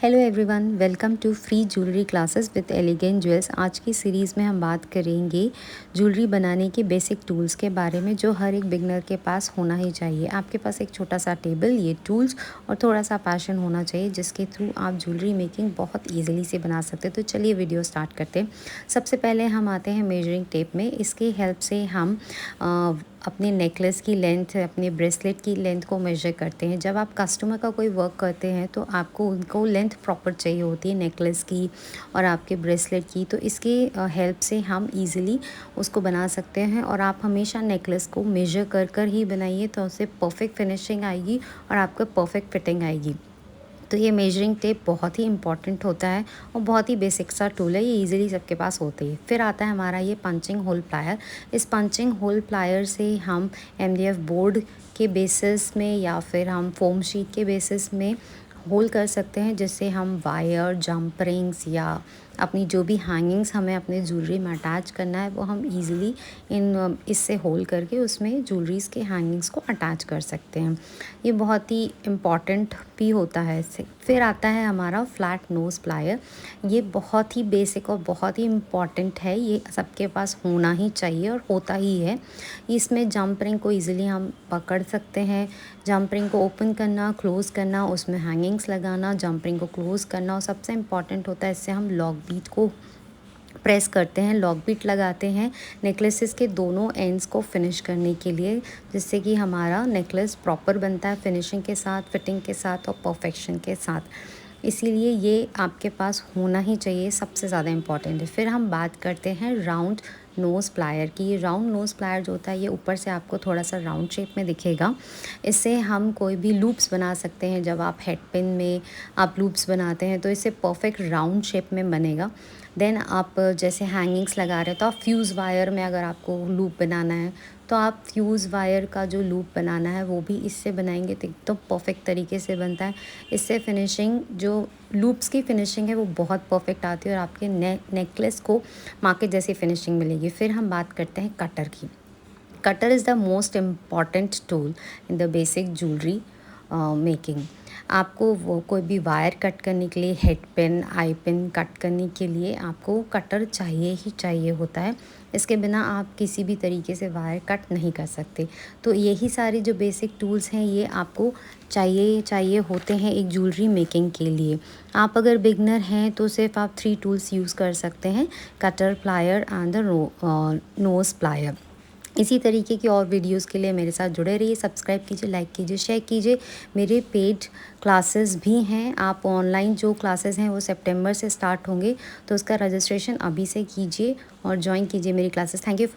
Hello everyone, welcome to free jewellery classes with elegant jewels. आज की series में हम बात करेंगे ज्वेलरी बनाने के बेसिक टूल्स के बारे में, जो हर एक बिगनर के पास होना ही चाहिए। आपके पास एक छोटा सा टेबल, ये टूल्स और थोड़ा सा पैशन होना चाहिए, जिसके थ्रू आप ज्वेलरी मेकिंग बहुत ईजिली से बना सकते हैं। तो चलिए वीडियो स्टार्ट करते हैं। सबसे पहले हम आते हैं मेजरिंग टेप में। इसकी हेल्प से हम अपने नेकलेस की लेंथ, अपने ब्रेसलेट की लेंथ को मेजर करते हैं। जब आप कस्टमर का कोई वर्क करते हैं तो आपको उनको लेंथ प्रॉपर चाहिए होती है नेकलेस की और आपके ब्रेसलेट की। तो इसके हेल्प से हम इजीली उसको बना सकते हैं। और आप हमेशा नेकलेस को मेजर कर कर ही बनाइए, तो उससे परफेक्ट फिनिशिंग आएगी और आपको परफेक्ट फिटिंग आएगी। तो ये मेजरिंग टेप बहुत ही इंपॉर्टेंट होता है और बहुत ही बेसिक सा टूल है, ये इजीली सबके पास होती है। फिर आता है हमारा ये पंचिंग होल प्लायर। इस पंचिंग होल प्लायर से हम एमडीएफ बोर्ड के बेसिस में या फिर हम फोम शीट के बेसिस में होल कर सकते हैं, जिससे हम वायर, जंप रिंग्स या अपनी जो भी हैंगिंग्स हमें अपने ज्वेलरी में अटैच करना है, वो हम इजीली इससे होल करके उसमें ज्वेलरीज़ के हैंगिंग्स को अटैच कर सकते हैं। ये बहुत ही इम्पॉर्टेंट भी होता है इससे। फिर आता है हमारा फ्लैट नोज़ प्लायर। ये बहुत ही बेसिक और बहुत ही इम्पॉर्टेंट है, ये सबके पास होना ही चाहिए और होता ही है। इसमें जंप रिंग को ईज़िली हम पकड़ सकते हैं। जंप रिंग को ओपन करना, क्लोज़ करना, उसमें हैंगिंग्स लगाना, जंप रिंग को क्लोज़ करना, और सबसे इम्पॉर्टेंट होता है इससे हम लॉक बीट को प्रेस करते हैं, लॉक बीट लगाते हैं नेकलेसेस के दोनों एंड्स को फिनिश करने के लिए, जिससे कि हमारा नेकलेस प्रॉपर बनता है फिनिशिंग के साथ, फिटिंग के साथ और परफेक्शन के साथ। इसीलिए ये आपके पास होना ही चाहिए, सबसे ज़्यादा इम्पॉर्टेंट है। फिर हम बात करते हैं राउंड नोज़ प्लायर की। ये राउंड नोज़ प्लायर जो होता है, ये ऊपर से आपको थोड़ा सा राउंड शेप में दिखेगा। इससे हम कोई भी लूप्स बना सकते हैं। जब आप हेड पिन में आप लूप्स बनाते हैं तो इससे परफेक्ट राउंड शेप में बनेगा। देन आप जैसे हैंगिंग्स लगा रहे हो, तो आप फ्यूज़ वायर में अगर आपको लूप बनाना है, तो आप फ्यूज़ वायर का जो लूप बनाना है वो भी इससे बनाएंगे तो एकदम परफेक्ट तरीके से बनता है। इससे फिनिशिंग, जो लूप्स की फिनिशिंग है, वो बहुत परफेक्ट आती है और आपके नेकलेस को मार्केट जैसी फिनिशिंग मिलेगी। फिर हम बात करते हैं कटर की। Cutter is the most important tool in the basic jewellery making. आपको वो कोई भी वायर कट करने के लिए, हेड पिन, आई पिन कट करने के लिए आपको कटर चाहिए ही चाहिए होता है। इसके बिना आप किसी भी तरीके से वायर कट नहीं कर सकते। तो यही सारे जो बेसिक टूल्स हैं, ये आपको चाहिए होते हैं एक ज्वेलरी मेकिंग के लिए। आप अगर बिगनर हैं तो सिर्फ आप 3 टूल्स यूज़ कर सकते हैं, cutter, plier and the nose plier. इसी तरीके की और वीडियोस के लिए मेरे साथ जुड़े रहिए। सब्सक्राइब कीजिए, लाइक कीजिए, शेयर कीजिए। मेरे पेड क्लासेस भी हैं। आप ऑनलाइन जो क्लासेस हैं वो सितंबर से स्टार्ट होंगे, तो उसका रजिस्ट्रेशन अभी से कीजिए और ज्वाइन कीजिए मेरी क्लासेस। Thank you.